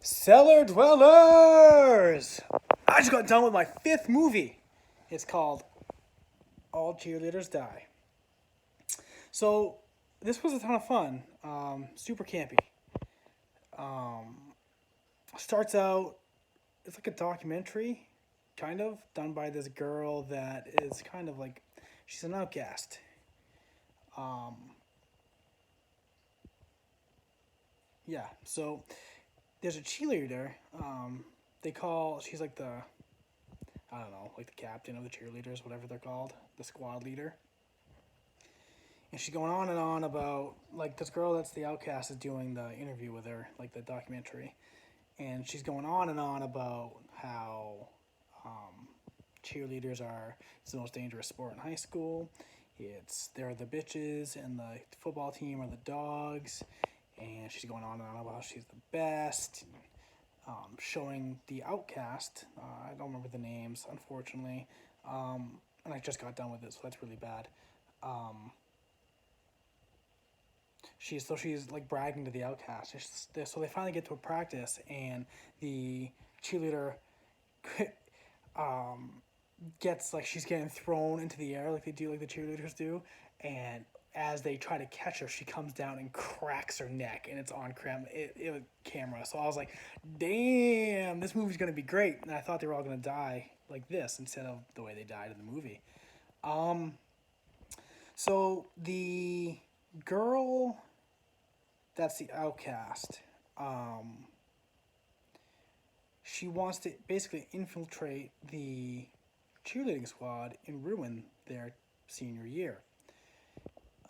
Cellar Dwellers! I just got done with my fifth movie. It's called All Cheerleaders Die. So, this was a ton of fun. Super campy. Um, Starts out, it's like a documentary, kind of, done by this girl that is kind of like, she's an outcast. Um, yeah, so there's a cheerleader. She's like I don't know, like the captain of the cheerleaders, whatever they're called, the squad leader. And she's going on and on about, like, this girl that's the outcast is doing the interview with her, like the documentary. And she's going on and on about how um, cheerleaders are, it's the most dangerous sport in high school. They're the bitches and the football team are the dogs. And she's going on and on about how she's the best. Showing the outcast. I don't remember the names, unfortunately. And I just got done with it, so that's really bad. Um, she's like bragging to the outcast. So they finally get to a practice, and the cheerleader um, gets, like, she's getting thrown into the air like they do, like the cheerleaders do, and as they try to catch her, she comes down and cracks her neck, and it's on camera. So I was like, "Damn, this movie's gonna be great." And I thought they were all gonna die like this instead of the way they died in the movie. Um, so the girl that's the outcast, um, she wants to basically infiltrate the cheerleading squad and ruin their senior year.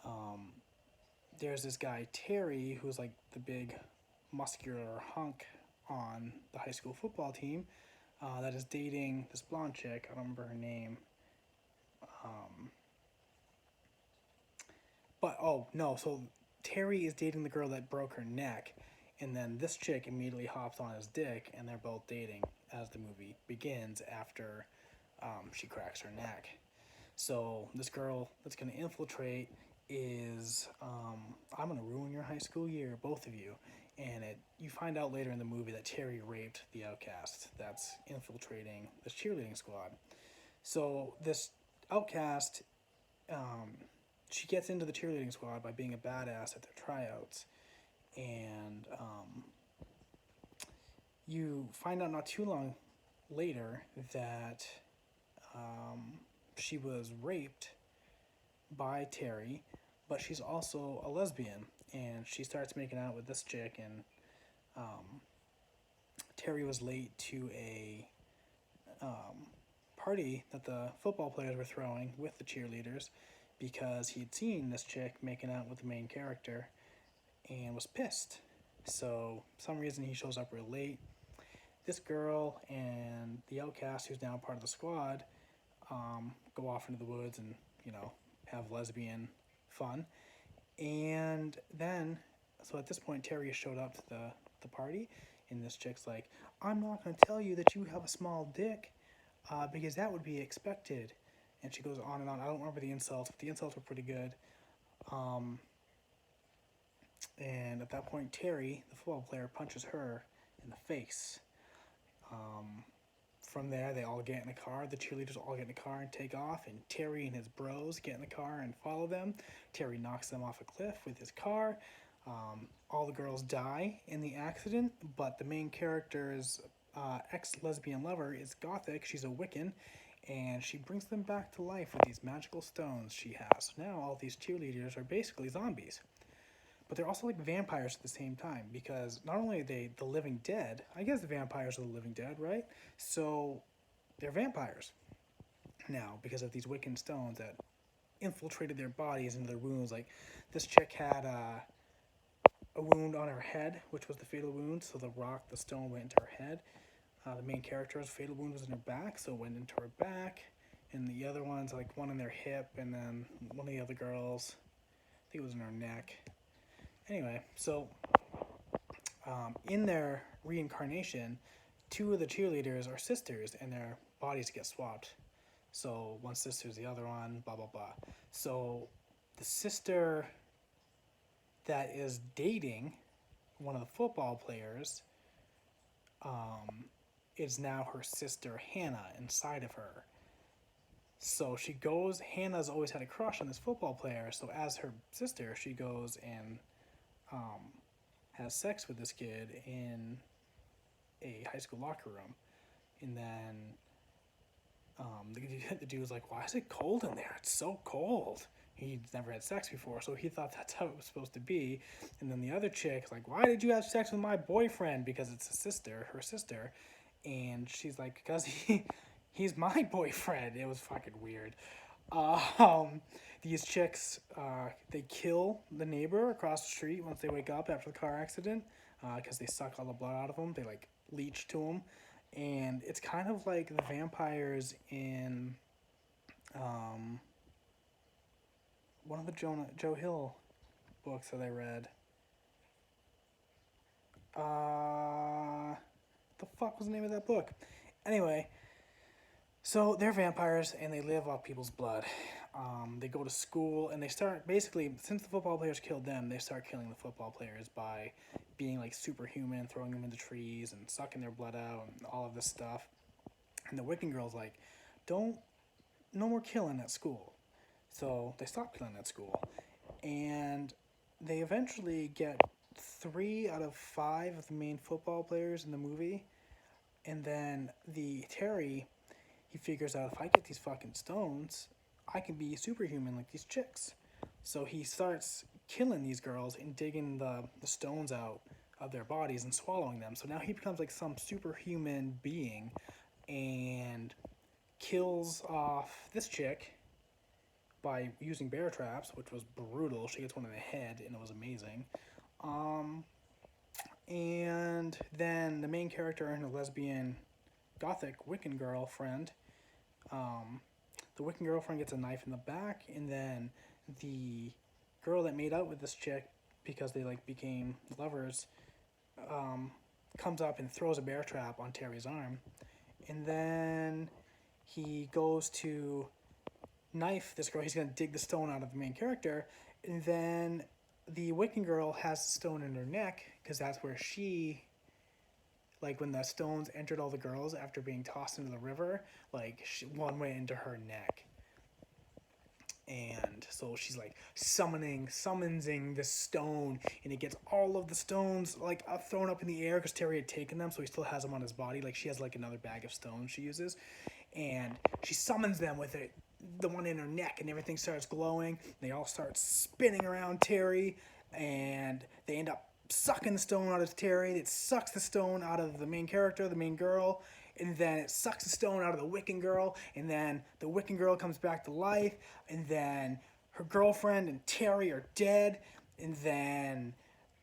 Um, there's this guy Terry who's like the big muscular hunk on the high school football team that is dating this blonde chick. I don't remember her name. Um, but oh no, so Terry is dating the girl that broke her neck, and then this chick immediately hops on his dick, and they're both dating as the movie begins after she cracks her neck. So this girl that's gonna infiltrate is I'm gonna ruin your high school year, both of you. And you find out later in the movie that Terry raped the outcast that's infiltrating this cheerleading squad. So this outcast, um, she gets into the cheerleading squad by being a badass at their tryouts, and you find out not too long later that um, she was raped by Terry, but she's also a lesbian, and she starts making out with this chick, and um, Terry was late to a party that the football players were throwing with the cheerleaders because he'd seen this chick making out with the main character and was pissed. So, for some reason, he shows up real late. This girl and the outcast, who's now part of the squad, go off into the woods and, have lesbian fun. And then, so at this point, Terry has showed up to the party, and this chick's like, "I'm not going to tell you that you have a small dick because that would be expected." And she goes on and on. I don't remember the insults, but the insults were pretty good. Um, and at that point, Terry, the football player, punches her in the face. Um, from there, they all get in a car. The cheerleaders all get in a car and take off, and Terry and his bros get in the car and follow them. Terry knocks them off a cliff with his car. All the girls die in the accident, but the main character's ex-lesbian lover is gothic. She's a Wiccan, and she brings them back to life with these magical stones she has. So now all these cheerleaders are basically zombies. But they're also like vampires at the same time, because not only are they the living dead, I guess the vampires are the living dead, right? So they're vampires now because of these Wiccan stones that infiltrated their bodies into their wounds. Like, this chick had a wound on her head, which was the fatal wound, so the stone went into her head. The main character's fatal wound was in her back, so it went into her back. And the other one's like one in their hip, and then one of the other girls, I think it was in her neck. Anyway, so in their reincarnation, two of the cheerleaders are sisters, and their bodies get swapped. So one sister's the other one, blah, blah, blah. So the sister that is dating one of the football players is now her sister Hannah inside of her. So she goes. Hannah's always had a crush on this football player. So as her sister, she goes and has sex with this kid in a high school locker room, and then the dude was like, "Why is it cold in there? It's so cold." He'd never had sex before, so he thought that's how it was supposed to be. And then the other chick's like, "Why did you have sex with my boyfriend?" Because it's her sister, and she's like, "Because he's my boyfriend." It was fucking weird. Um, these chicks, they kill the neighbor across the street once they wake up after the car accident, because they suck all the blood out of them. They like leech to them, and it's kind of like the vampires in one of the Joe Hill books that I read. The fuck was the name of that book? Anyway, so they're vampires and they live off people's blood. They go to school and they start basically, since the football players killed them, they start killing the football players by being like superhuman, throwing them into trees and sucking their blood out and all of this stuff. And the Wiccan girl's like, no more killing at school. So they stop killing at school. And they eventually get 3 out of 5 of the main football players in the movie. And then Terry, he figures out, if I get these fucking stones, I can be superhuman like these chicks. So he starts killing these girls and digging the stones out of their bodies and swallowing them. So now he becomes like some superhuman being and kills off this chick by using bear traps, which was brutal. She gets one in the head and it was amazing. And then the main character and her lesbian gothic Wiccan girlfriend, the Wiccan girlfriend gets a knife in the back, and then the girl that made out with this chick because they like became lovers comes up and throws a bear trap on Terry's arm, and then he goes to knife this girl. He's gonna dig the stone out of the main character, and then the Wiccan girl has the stone in her neck because that's where she, like when the stones entered all the girls after being tossed into the river, like one went into her neck. And so she's like summoning this stone, and it gets all of the stones like thrown up in the air because Terry had taken them, so he still has them on his body. Like she has like another bag of stones she uses, and she summons them with it, the one in her neck, and everything starts glowing. They all start spinning around Terry, and they end up sucking the stone out of Terry. It sucks the stone out of the main character, the main girl, and then it sucks the stone out of the Wiccan girl, and then the Wiccan girl comes back to life, and then her girlfriend and Terry are dead, and then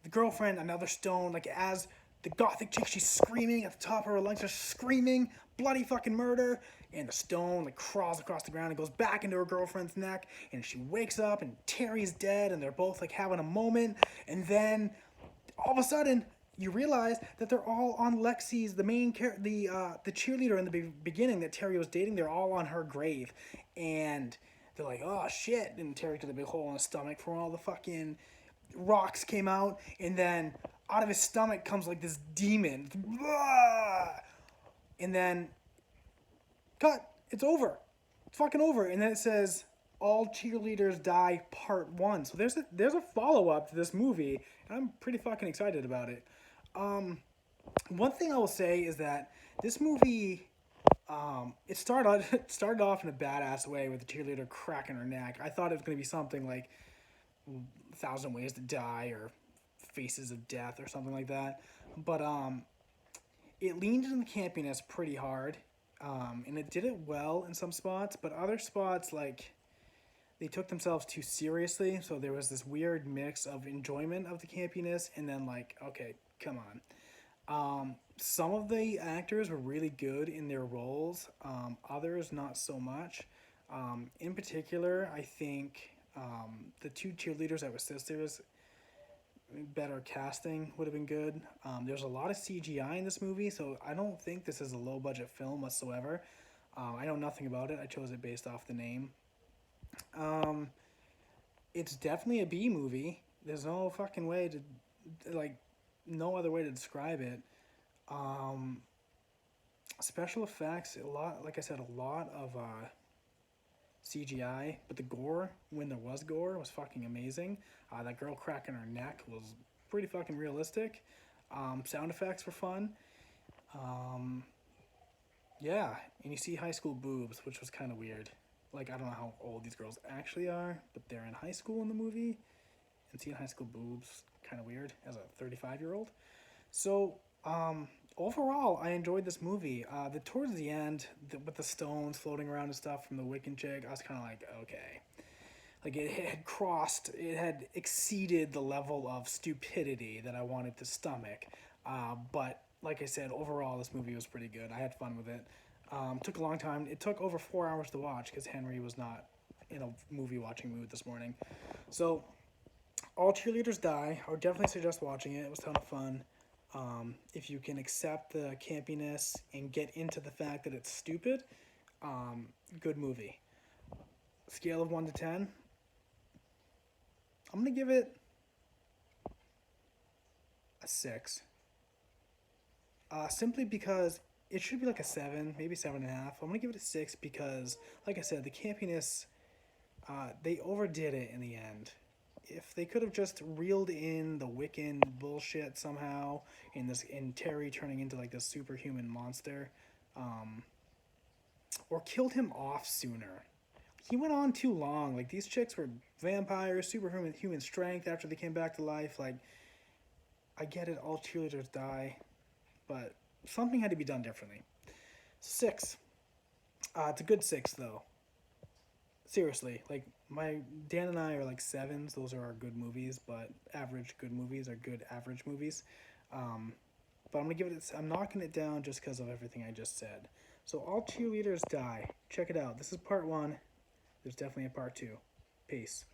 the girlfriend, another stone, like as the gothic chick, she's screaming at the top of her lungs, just screaming bloody fucking murder, and the stone like crawls across the ground and goes back into her girlfriend's neck, and she wakes up and Terry's dead, and they're both like having a moment, and then all of a sudden you realize that they're all on Lexi's, the main the cheerleader in the beginning that Terry was dating. They're all on her grave, and they're like, oh shit, and Terry took a big hole in his stomach from all the fucking rocks came out, and then out of his stomach comes like this demon, and then cut, it's over, it's fucking over, and then it says All Cheerleaders Die Part 1. So there's a follow-up to this movie, and I'm pretty fucking excited about it. One thing I will say is that this movie, it started off in a badass way with the cheerleader cracking her neck. I thought it was going to be something like 1,000 Ways to Die or Faces of Death or something like that. But it leaned into the campiness pretty hard, and it did it well in some spots, but other spots, like, they took themselves too seriously, so there was this weird mix of enjoyment of the campiness and then like, okay, come on. Some of the actors were really good in their roles, others not so much. In particular, I think the 2 cheerleaders that were sisters, better casting would have been good. There's a lot of CGI in this movie, so I don't think this is a low budget film whatsoever. I know nothing about it. I chose it based off the name. It's definitely a B movie. There's no fucking way to, like, no other way to describe it. Um, Special effects, a lot, like I said, a lot of CGI, but the gore, when there was gore, was fucking amazing. That girl cracking her neck was pretty fucking realistic. Sound effects were fun. Um, yeah, and you see high school boobs, which was kind of weird. Like, I don't know how old these girls actually are, but they're in high school in the movie, and seeing high school boobs, kind of weird as a 35-year-old. So, overall, I enjoyed this movie. Towards the end, with the stones floating around and stuff from the Wiccan chick, I was kind of like, okay. Like, it had exceeded the level of stupidity that I wanted to stomach. But, like I said, overall, this movie was pretty good. I had fun with it. Took a long time. It took over 4 hours to watch because Henry was not in a movie watching mood this morning. So, All Cheerleaders Die. I would definitely suggest watching it. It was a ton of fun. If you can accept the campiness and get into the fact that it's stupid, good movie. Scale of 1 to 10, I'm going to give it a 6. Simply because it should be like a 7, maybe 7.5. I'm going to give it a 6 because, like I said, the campiness, they overdid it in the end. If they could have just reeled in the Wiccan bullshit somehow, in Terry turning into like this superhuman monster, or killed him off sooner. He went on too long. Like, these chicks were vampires, superhuman human strength after they came back to life. Like, I get it, all cheerleaders die, but something had to be done differently. 6. It's a good 6 though. Seriously, like, Dan and I are like 7s. Those are our good movies, but average good movies are good average movies. But I'm knocking it down just because of everything I just said. So, All Cheerleaders Die. Check it out. This is part 1. There's definitely a part 2. Peace.